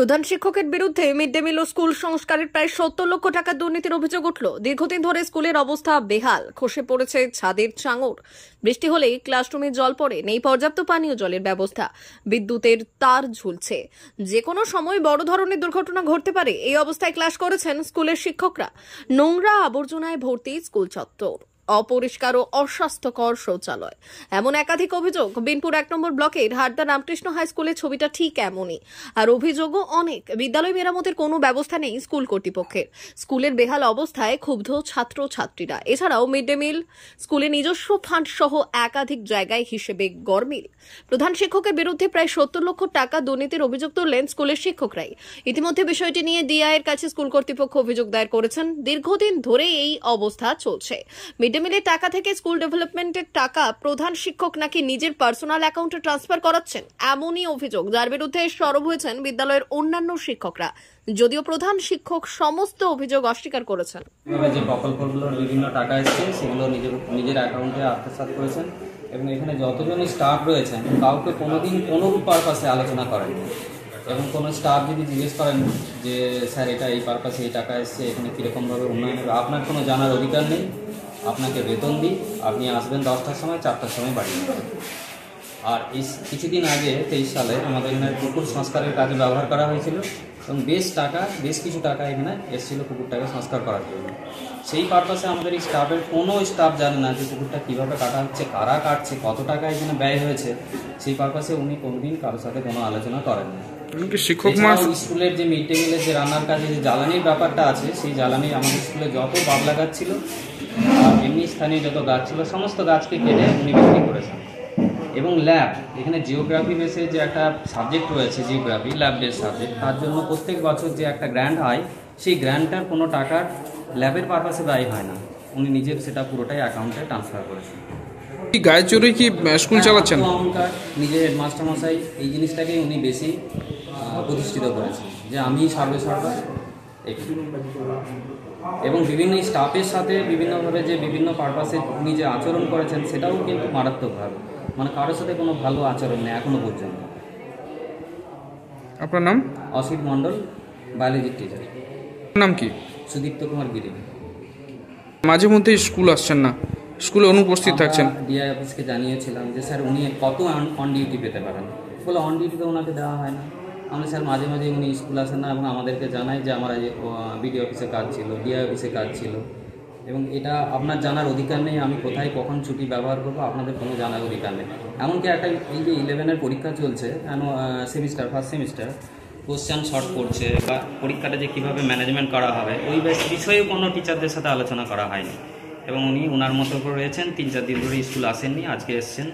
প্রধান শিক্ষকের বিরুদ্ধে মিড ডে মিল ও স্কুল সংস্কারের প্রায় 70 লক্ষ টাকা দুর্নীতির অভিযোগ উঠল। দীর্ঘদিন ধরে স্কুলের অবস্থা বেহাল, খসে পড়েছে ছাদের চাঙড়। বৃষ্টি হলেই ক্লাসরুমে জল পড়ে, নেই পর্যাপ্ত পানীয় জলের ব্যবস্থা, বিদ্যুতের তার ঝুলছে, যে কোনো সময় বড় ধরনের দুর্ঘটনা ঘটতে পারে। এই অবস্থায় ক্লাস করেছেন স্কুলের শিক্ষকরা। নোংরা আবর্জনায় ভর্তি স্কুল চত্বর, অপরিষ্কার ও অস্বাস্থ্যকর শৌচালয়, এমন একাধিক অভিযোগ। বিনপুর 1 নম্বর ব্লকের হারদা রামকৃষ্ণ হাই স্কুলের ছবিটা ঠিক এমনই, আর অভিযোগও অনেক। বিদ্যালয় মেরামতের কোনো ব্যবস্থা নেই স্কুল কর্তৃপক্ষের। স্কুলের বেহাল অবস্থায় ক্ষুব্ধ ছাত্র ছাত্রীরা। এছাড়াও মিড ডে মিল, স্কুলের নিজস্ব ফান্ড সহ একাধিক জায়গায় হিসেবে গরমিল। প্রধান শিক্ষকের বিরুদ্ধে প্রায় 70 লক্ষ টাকা দুর্নীতির অভিযোগ তুললেন স্কুলের শিক্ষকরাই। ইতিমধ্যে বিষয়টি নিয়ে ডিআই এর কাছে স্কুল কর্তৃপক্ষ অভিযোগ দায়ের করেছেন। দীর্ঘদিন ধরে এই অবস্থা চলছে। মিড ডে মিলের টাকা থেকে স্কুল ডেভেলপমেন্টের টাকা প্রধান শিক্ষক নাকি নিজের পার্সোনাল অ্যাকাউন্টে ট্রান্সফার করাচ্ছেন, এমনই অভিযোগ, যার বিরুদ্ধে সরব হয়েছেন বিদ্যালয়ের অন্যান্য শিক্ষকরা। যদিও প্রধান শিক্ষক সমস্ত অভিযোগ অস্বীকার করেছেন। যে প্রকল্পগুলোর বিভিন্ন টাকা এসেছে সেগুলো নিজের অ্যাকাউন্টে আত্মসাৎ করেছেন এবং এখানে যতজন স্টাফ রয়েছেন কাউকে কোনোদিন কোনোরূপ পারপাসে আলোচনা করেন। এবং কোনো স্টাফ যদি জিজ্ঞেস করেন যে স্যার এটা এই পারপাসে এই টাকা এসছে, এখানে কীরকমভাবে উন্নয়ন হবে, আপনার কোনো জানার অধিকার নেই। আপনাকে বেতন দিই, আপনি আসবেন 10টার সময়, 4টার সময় বাড়ি যাবেন। আর এই কিছুদিন আগে 23 সালে আমাদের এখানে পুকুর সংস্কারের কাজে ব্যবহার করা হয়েছিল এবং বেশ কিছু টাকা এখানে এসেছিল পুকুরটাকে সংস্কার করার জন্য। সেই পারপাসে আমাদের এই কোনো স্টাফ জানে না যে পুকুরটা কীভাবে কাটা হচ্ছে, কারা কাটছে, কত টাকা এখানে ব্যয় হয়েছে। সেই পারপাসে উনি কোনোদিন কারোর সাথে কোনো আলোচনা করেন না। স্কুলের যে মিড ডে মিলের যে রান্নার কাজে যে জ্বালানির ব্যাপারটা আছে, সেই জ্বালানি আমাদের স্কুলে যত বাবলা গাছ ছিল আর এমনি স্থানীয় যত গাছ ছিল সমস্ত গাছকে কেটে উনি বিক্রি করেছেন। এবং ল্যাব, এখানে জিওগ্রাফি বেসে যে একটা সাবজেক্ট রয়েছে, জিওগ্রাফি ল্যাব বেস সাবজেক্ট, তার জন্য প্রত্যেক বছর যে একটা গ্র্যান্ট হয়, সেই গ্র্যান্টটার কোনো টাকার ল্যাবের পারপাসে ব্যয় হয় না। উনি নিজের সেটা পুরোটাই অ্যাকাউন্টে ট্রান্সফার করেছেন। গায়ে চড়ে কি স্কুল চালাচ্ছেন? নিজের হেডমাস্টার মশাই এই জিনিসটাকেই উনি বেশি প্রতিষ্ঠিত করেছেন যে আমি সর্বসর্বা। এবং বিভিন্ন স্টাফের সাথে বিভিন্নভাবে যে বিভিন্ন পারপাসে উনি যে আচরণ করেছেন সেটাও কিন্তু মারাত্মকভাবে, মানে কারোর সাথে কোনো ভালো আচরণ নেই এখনো পর্যন্ত। আপনার নাম? অসিত মণ্ডল, বায়োলজির টিচার। নাম কি? সুদীপ্ত কুমার গিরি। মাঝে মধ্যে স্কুল আসছেন না, স্কুলে অনুপস্থিত থাকছেন। ডিআই অফিসকে জানিয়েছিলাম যে স্যার উনি কত অন ডিউটি পেতে পারেন, বলে অন ডিউটিতে ওনাকে দেওয়া হয় না। আমরা স্যার মাঝে মাঝে উনি স্কুল আসেন না এবং আমাদেরকে জানাই যে আমার বিডিও অফিসে কাজ ছিল, ডিআই অফিসে কাজ ছিল এবং এটা আপনার জানার অধিকার নেই। আমি কোথায় কখন ছুটি ব্যবহার করবো আপনাদের কোনো জানার অধিকার নেই। এমনকি একটা এই যে 11-এর পরীক্ষা চলছে, ফার্স্ট সেমিস্টার, কোশ্চেন শর্ট করছে বা পরীক্ষাটা যে কীভাবে ম্যানেজমেন্ট করা হবে ওই বিষয়েও কোনো টিচারদের সাথে আলোচনা করা হয়নি। এবং উনি ওনার মতো করে রয়েছেন, 3-4 দিন ধরে স্কুল আসেননি, আজকে এসছেন।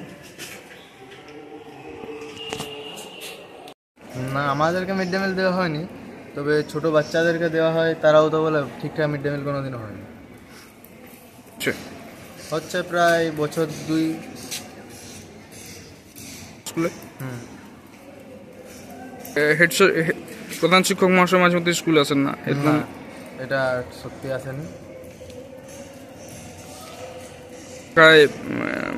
না, আমাদেরকে মিড ডে মিল দেওয়া হয়নি, তবে ছোট বাচ্চাদেরকে দেওয়া হয়, তারাও তো বলে ঠিকঠাক মিড ডে মিল কোনোদিনও হয়নি। হচ্ছে প্রায় বছর 2 স্কুলে। প্রধান শিক্ষক মহাশয় মাঝে মধ্যে স্কুলে আসেন না, এটা সত্যি আসেনি। প্রায়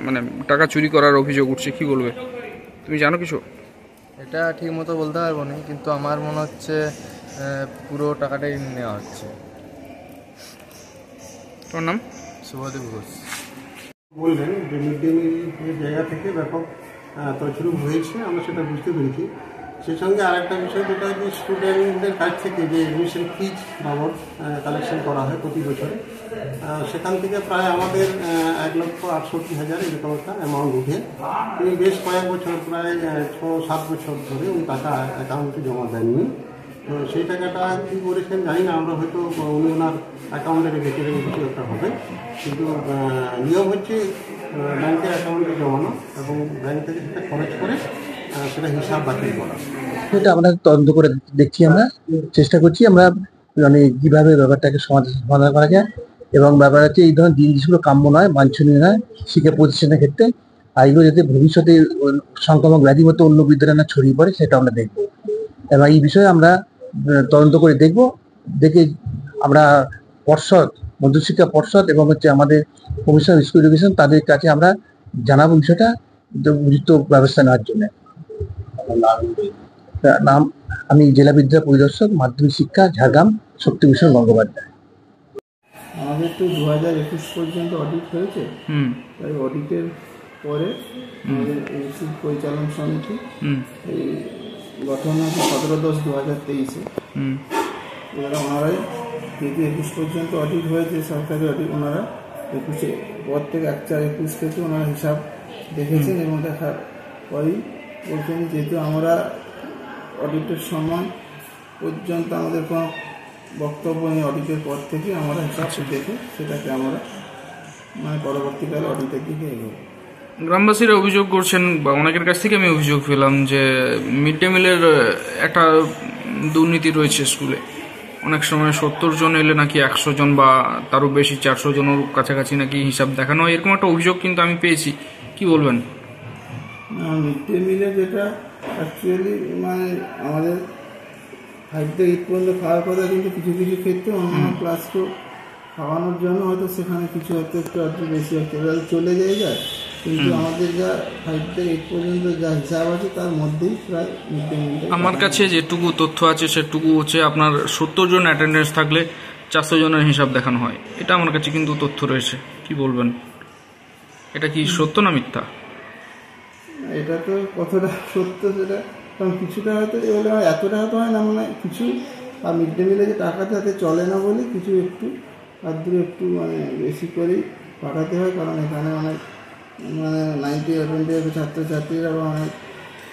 মানে টাকা চুরি করার অভিযোগ উঠছে, কি বলবে? তুমি জানো কিছু? এটা ঠিক মতো বলতে পারবো না, কিন্তু আমার মনে হচ্ছে পুরো টাকাটাই নেওয়া হচ্ছে। তোমার নাম? শুভদীপ ঘোষ। বললেন যে মিড ডে মিলের জায়গা থেকে ব্যাপক তছরূপ হয়েছে, আমরা সেটা বুঝতে পেরেছি। সেই সঙ্গে আরেকটা বিষয় যেটা যে স্টুডেন্টদের কাছ থেকে যে এডমিশন ফিজ বাবদ কালেকশন করা হয় প্রতি বছরে, সেখান থেকে প্রায় আমাদের 1,68,000 এরকম একটা অ্যামাউন্ট উঠে উনি বেশ কয়েক বছর, প্রায় 6-7 বছর ধরে উনি টাকা অ্যাকাউন্টে জমা দেননি। তো সেই টাকাটা কী করেছেন জানি না, আমরা হয়তো উনি ওনার অ্যাকাউন্টে রেখে কিছু একটা হবে, কিন্তু নিয়ম হচ্ছে ব্যাংকের অ্যাকাউন্টে জমানো এবং ব্যাংক থেকে সেটা খরচ করে সেটা হিসাব বাতিল করা। এটা আমরা তদন্ত করে দেখছি, আমরা চেষ্টা করছি আমরা মানে কীভাবে ব্যাপারটাকে সমাধান করা যায়। এবং ব্যাপার হচ্ছে এই ধরনের জিনিসগুলো কাম্য নয়, বাঞ্ছনীয় নয় শিক্ষা প্রতিষ্ঠানের ক্ষেত্রে। আর এগুলো যাতে ভবিষ্যতে সংক্রামক ব্যাধি মতো অন্য বিদ্যালয়ে না ছড়িয়ে পড়ে সেটা আমরা দেখব এবং এই বিষয়ে আমরা তদন্ত করে দেখে আমরা মধ্যশিক্ষা পর্ষদ এবং হচ্ছে আমাদের কমিশন অফ স্কুল এডুকেশন তাদের কাছে আমরা জানাবো বিষয়টা উপযুক্ত ব্যবস্থা নেওয়ার জন্য। নাম, আমি জেলা বিদ্যা পরিদর্শক মাধ্যমিক শিক্ষা ঝাড়গ্রাম শক্তিভূষণ গঙ্গোপাধ্যায়। আমাদের তো 2021 পর্যন্ত অডিট হয়েছে, তাই অডিটের পরে আমাদের এসি পরিচালন সমিতি এই গঠন হয়েছে 17/10/2023-এ। এবার ওনারাই যেহেতু 21 পর্যন্ত অডিট হয়েছে, সরকারি অডিট, ওনারা 21 পর থেকে 1/4/21 থেকে ওনারা হিসাব দেখেছেন এবং দেখার পরই বলছেন যেহেতু আমরা অডিটের সময় পর্যন্ত আমাদের কোনো বক্তব্য নেই, অডিটের পর থেকে আমরা হিসাব দেখে সেটাকে আমরা পরবর্তীকালে অডিটের দিকে এগোবো। গ্রামবাসীরা অভিযোগ করছেন বা অনেকের কাছ থেকে আমি অভিযোগ পেলাম যে মিড ডে মিলের একটা দুর্নীতি রয়েছে স্কুলে। অনেক সময় 70 জন এলে নাকি 100 জন বা তারও বেশি 400 জনের কাছাকাছি নাকি হিসাব দেখানো হয়, এরকম একটা অভিযোগ কিন্তু আমি পেয়েছি। কি বলবেন? মিড ডে মিলে যেটা অ্যাকচুয়ালি আমাদের 5 থেকে 8 পর্যন্ত খাওয়ার কথা, কিন্তু কিছু কিছু ক্ষেত্রে অন্যান্য ক্লাসকেও খাওয়ানোর জন্য হয়তো সেখানে কিছু হয়তো একটু আধটু বেশি হচ্ছে, চলে যায়। কিন্তু আমাদের যা 5 থেকে 8 পর্যন্ত যা হিসাব আছে তার মধ্যেই প্রায় মিড ডে মিল। আমার কাছে যেটুকু তথ্য আছে সেটুকু হচ্ছে আপনার 70 জন অ্যাটেন্ডেন্স থাকলে 400 জনের হিসাব দেখানো হয়। এটা আমার কাছে কিন্তু তথ্য রয়েছে। কি বলবেন, এটা কি সত্য না মিথ্যা? এটা তো কতটা সত্য সেটা, কারণ কিছুটা হয়তো এগুলো এতটা হয়তো হয় না, কিছু আর মিড ডে মিলে যে টাকা যাতে চলে না বলে কিছু একটু আর দূরে একটু বেশি করেই পাঠাতে হয়, কারণ এখানে অনেক 90-70 ছাত্রছাত্রীরা বা অনেক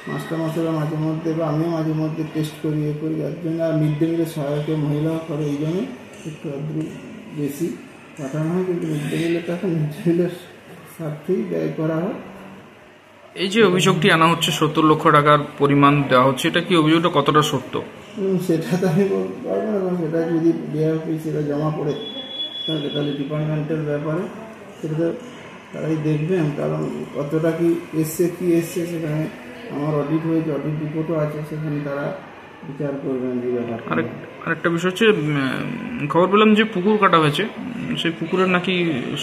মাস্টারমশাইরা মাঝে মধ্যে বা আমিও মাঝে মধ্যে টেস্ট করি যার জন্য, আর মিড ডে মিলের সহায়ক মহিলাও করে, এই জন্য একটু আদ্রু বেশি পাঠানো হয়। কিন্তু মিড ডে মিলের টাকা মিড ডে মিলের স্বার্থেই ব্যয় করা হয়। এই যে অভিযোগটি আনা হচ্ছে 70 লক্ষ টাকার পরিমাণ দেওয়া হচ্ছে, এটা কি অভিযোগটা কতটা সত্য? সেটা তো আমি বলতে পারবো না, কারণ সেটা যদি ডিআরপি সেটা জমা পড়ে তাহলে ডিপার্টমেন্টের ব্যাপারে সেটা তো তারাই দেখবেন, কারণ কতটা কি এসছে সেখানে আমার অডিট হয়েছে, অডিট রিপোর্টও আছে, সেখানে তারা বিচার করবেন যে ব্যাপার। আরেকটা বিষয় হচ্ছে, খবর পেলাম যে পুকুর কাটা হয়েছে, সেই পুকুরের নাকি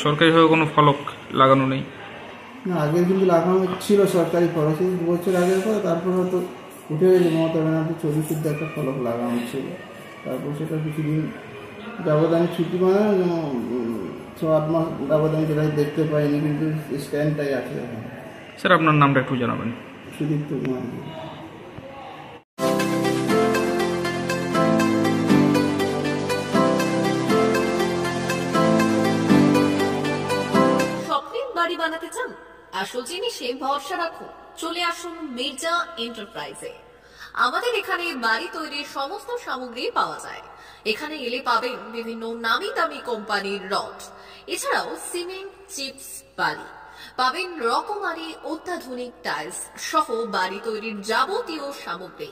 সরকারিভাবে কোনো ফলক লাগানো নেই। না, আগে কিন্তু লাগানো ছিল সরকারি ফলক, 2 বছর আগের পরে, তারপর হয়তো উঠে গেছে। মমতা ব্যানার্জি 40 একটা ফলক লাগানো ছিল, তারপর সেটা কিছুদিন যাবৎ আমি ছুটি 6-8 মাস যাবৎ আমি সেটা দেখতে পাইনি, কিন্তু স্ট্যান্ডটাই আছে এখন। স্যার, আপনার নামটা একটু জানাবেন। সুদীপ্ত কুমার। স্বপ্নের বাড়ি বানাতে চান? আসল জিনিসে ভরসা রাখুন, চলে আসুন মির্জা এন্টারপ্রাইজে। আমাদের এখানে বাড়ি তৈরির সমস্ত সামগ্রী পাওয়া যায়। এখানে এলে পাবেন বিভিন্ন নামি দামি কোম্পানির রড, এছাড়াও সিমেন্ট, চিপস, বালি, পাবেন রকমারি অত্যাধুনিক টাইলস সহ বাড়ি তৈরির যাবতীয় সামগ্রী।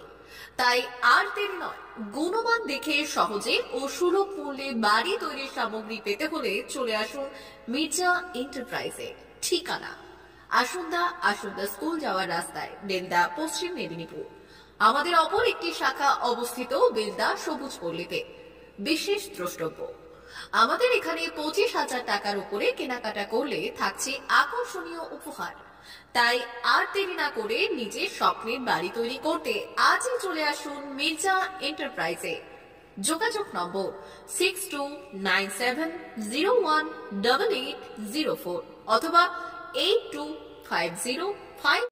তাই আর দেরি নয়, গুণমান দেখে সহজে ও সুলভ মূল্যে বাড়ি তৈরির সামগ্রী পেতে হলে চলে আসুন মির্জা এন্টারপ্রাইজে। ঠিকানা আসুন্দা স্কুল যাওয়ার রাস্তায়, বেলদা, পশ্চিম মেদিনীপুর। আমাদের অপর একটি শাখা অবস্থিত বেলদা সবুজ পল্লীতে। বিশেষ দ্রষ্টব্য, আমাদের এখানে 25,000 টাকার উপরে কেনাকাটা করলে থাকছে আকর্ষণীয় উপহার। তাই আর দেরি না করে নিজের স্বপ্নের বাড়ি তৈরি করতে আজই চলে আসুন মির্জা এন্টারপ্রাইজে। যোগাযোগ নম্বর 6297018804 অথবা 8250